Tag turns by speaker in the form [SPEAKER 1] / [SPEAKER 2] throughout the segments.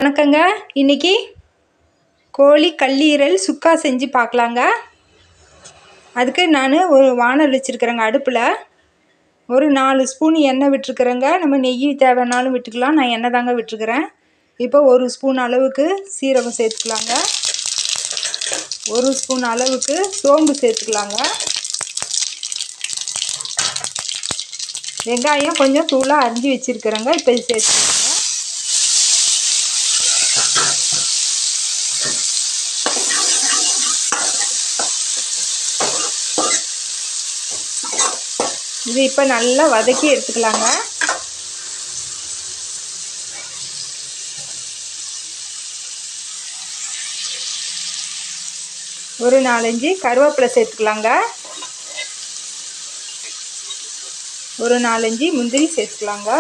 [SPEAKER 1] வணக்கங்க. இன்றைக்கி கோழி கல்லீரல் சுக்கா செஞ்சு பார்க்கலாங்க. அதுக்கு நான் ஒரு வானல் வச்சுருக்கிறேங்க. அடுப்பில் ஒரு 4 ஸ்பூன் எண்ணெய் விட்டுருக்குறேங்க. நம்ம நெய் தேவைன்னாலும் விட்டுக்கலாம். நான் எண்ணெய் தாங்க விட்டுருக்குறேன். இப்போ 1 ஸ்பூன் அளவுக்கு சீரகம் சேர்த்துக்கலாங்க. 1 ஸ்பூன் அளவுக்கு சோம்பு சேர்த்துக்கலாங்க. வெங்காயம் கொஞ்சம் தூளாக அரிஞ்சு வச்சுருக்குறேங்க. இப்போ இது சேர்த்துக்கலாங்க. இது இப்போ நல்லா வதக்கி எடுத்துக்கலாங்க. ஒரு 4-5 கருவேப்பிலை சேர்த்துக்கலாங்க. ஒரு 4-5 முந்திரி சேர்த்துக்கலாங்க.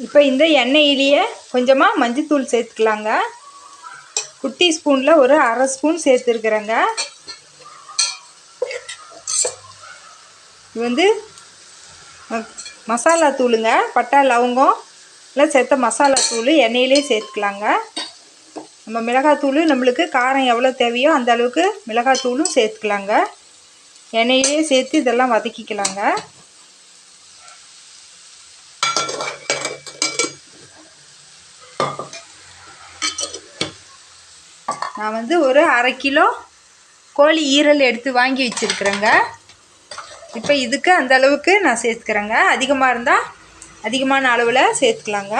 [SPEAKER 1] இப்போ இந்த எண்ணெயிலேயே கொஞ்சமாக மஞ்சத்தூள் சேர்த்துக்கலாங்க. குட்டி ஸ்பூனில் ஒரு அரை ஸ்பூன் சேர்த்துருக்குறேங்க. இது மசாலா தூளுங்க. பட்டை லவங்கம் எல்லாம் சேர்த்த மசாலா தூள் எண்ணெயிலே சேர்த்துக்கலாங்க. நம்ம மிளகாத்தூள் நம்மளுக்கு காரம் எவ்வளோ தேவையோ அந்த அளவுக்கு மிளகாத்தூளும் சேர்த்துக்கலாங்க. எண்ணெயிலே சேர்த்து இதெல்லாம் வதக்கிக்கலாங்க. நான் ஒரு அரை கிலோ கோழி ஈரல் எடுத்து வாங்கி வச்சுருக்குறேங்க. இப்போ இதுக்கு அந்த அளவுக்கு நான் சேர்த்துக்கிறேங்க. அதிகமாக இருந்தால் அதிகமான அளவில் சேர்த்துக்கலாங்க.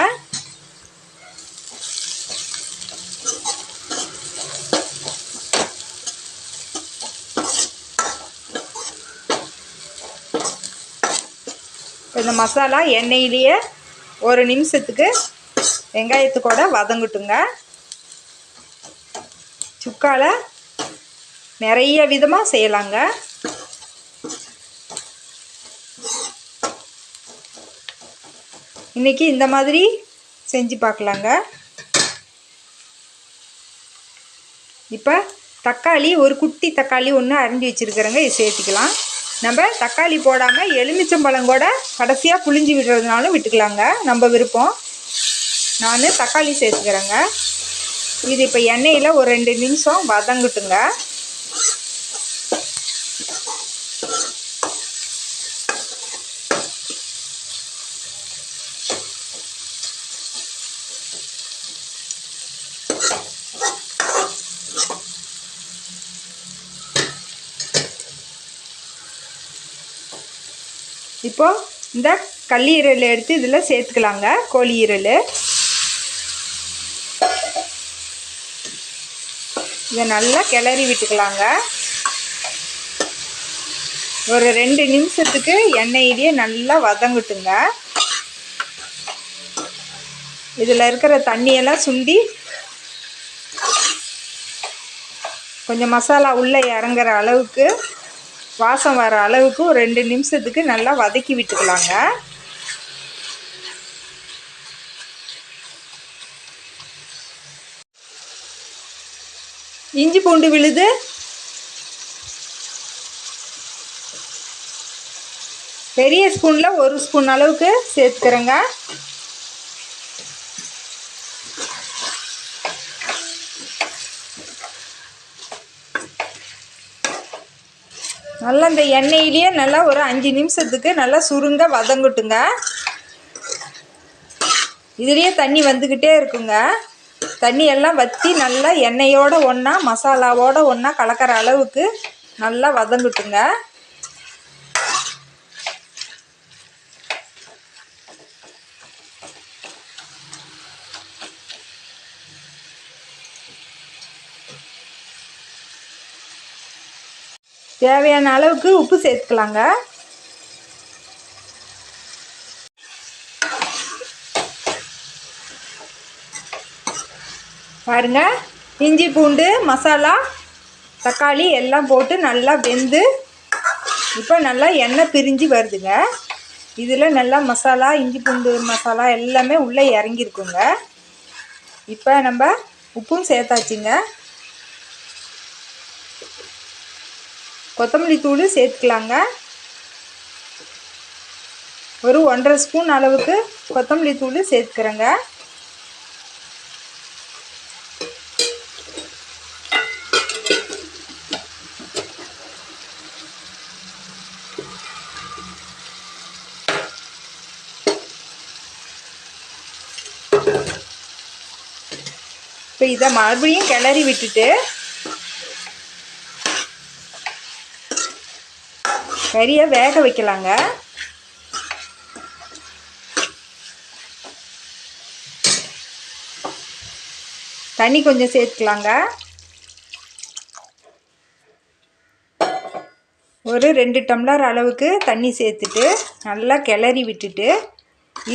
[SPEAKER 1] இந்த மசாலா எண்ணெயிலேயே ஒரு நிமிஷத்துக்கு வெங்காயத்துக்கூட வதங்கட்டுங்க. சுக்கால நிறைய விதமாக செய்யலாங்க. இன்றைக்கி இந்த மாதிரி செஞ்சு பார்க்கலாங்க. இப்போ தக்காளி ஒரு குட்டி தக்காளி ஒன்று அரிஞ்சு வச்சுருக்கிறேங்க. இது சேர்த்துக்கலாம். நம்ம தக்காளி போடாமல் எலுமிச்சம்பழம் கூட கடைசியாக புளிஞ்சு விடுறதுனாலும் விட்டுக்கலாங்க. நம்ம விருப்பம். நான் தக்காளி சேர்த்துக்கிறேங்க. இது இப்போ எண்ணெயில் ஒரு 2 நிமிஷம் வதங்கட்டுங்க. இப்போ இந்த கல்லீரல் எடுத்து இதில் சேர்த்துக்கலாங்க. கோழி ஈரல் இதை நல்லா கிளறி விட்டுக்கலாங்க. ஒரு 2 நிமிஷத்துக்கு எண்ணெயிலேயே நல்லா வதங்கட்டுங்க. இதில் இருக்கிற தண்ணியெல்லாம் சுண்டி கொஞ்சம் மசாலா உள்ளே இறங்குற அளவுக்கு வாசம் வர அளவுக்கு ஒரு 2 நிமிஷத்துக்கு நல்லா வதக்கி விட்டுக்கலாங்க. இஞ்சி பூண்டு விழுது பெரிய ஸ்பூனில் 1 ஸ்பூன் அளவுக்கு சேர்த்துக்கிறேங்க. நல்லா இந்த எண்ணெயிலேயே நல்லா ஒரு 5 நிமிஷத்துக்கு நல்லா சுருங்க வதங்கட்டுங்க. இதுலேயே தண்ணி வந்துக்கிட்டே இருக்குங்க. தண்ணி எல்லாம் வற்றி நல்லா எண்ணெயோடு ஒன்றா மசாலாவோடு ஒன்றா கலக்கிற அளவுக்கு நல்லா வதங்கட்டுங்க. தேவையான அளவுக்கு உப்பு சேர்த்துக்கலாங்க. பாருங்கள், இஞ்சி பூண்டு மசாலா தக்காளி எல்லாம் போட்டு நல்லா வெந்து இப்போ நல்லா எண்ணெய் பிரிஞ்சு வருதுங்க. இதில் நல்லா மசாலா இஞ்சி பூண்டு மசாலா எல்லாமே உள்ளே இறங்கியிருக்குங்க. இப்போ நம்ம உப்பும் சேர்த்தாச்சுங்க. கொத்தமல்லி தூள் சேர்த்துக்கலாங்க. ஒரு 1.5 ஸ்பூன் அளவுக்கு கொத்தமல்லி தூள் சேர்த்துக்கிறேங்க. இப்போ இதை மறுபடியும் கிளறி விட்டுட்டு கறியை வேக வைக்கலாங்க. தண்ணி கொஞ்சம் சேர்த்துக்கலாங்க. ஒரு 2 டம்ளர் அளவுக்கு தண்ணி சேர்த்துட்டு நல்லா கிளறி விட்டுட்டு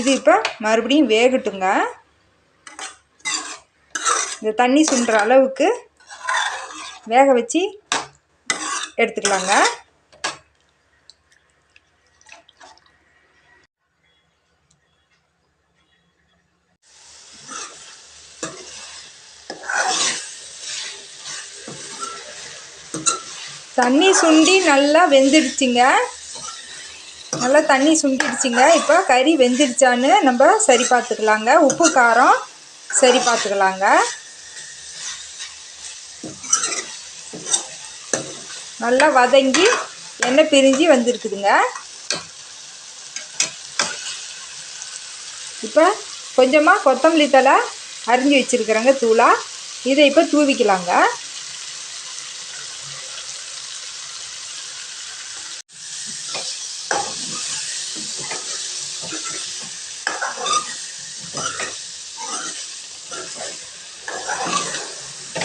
[SPEAKER 1] இது இப்போ மறுபடியும் வேகட்டுங்க. இந்த தண்ணி சுண்டுற அளவுக்கு வேக வச்சு எடுத்துக்கலாங்க. தண்ணி சுண்டி நல்லா வெந்துடுச்சுங்க. நல்லா தண்ணி சுண்டிடுச்சுங்க. இப்போ கறி வெந்துடுச்சான்னு நம்ம சரி பார்த்துக்கலாங்க. உப்பு காரம் சரி பார்த்துக்கலாங்க. நல்லா வதங்கி எண்ணெய் பிரிஞ்சு வந்துருக்குதுங்க. இப்போ கொஞ்சமாக கொத்தமல்லி தழை அரிஞ்சு வச்சுருக்குறேங்க தூளாக. இதை இப்போ தூவிக்கலாங்க.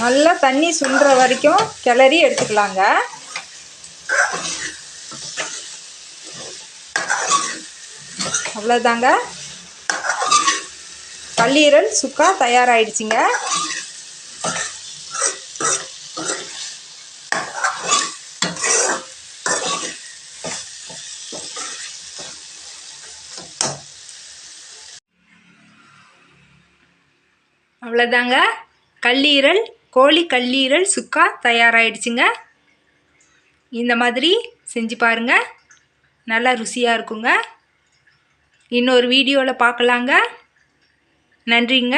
[SPEAKER 1] நல்லா தண்ணி சுண்டுற வரைக்கும் கிளறி எடுத்துக்கலாங்க. அவ்வளோதாங்க, கல்லீரல் சுக்கா தயாராகிடுச்சிங்க. அவ்வளோதாங்க, கல்லீரல் கோழி கல்லீரல் சுக்கா தயாராகிடுச்சுங்க. இந்த மாதிரி செஞ்சு பாருங்கள், நல்லா ருசியாக இருக்குங்க. இன்னொரு வீடியோவில் பார்க்கலாங்க. நன்றிங்க.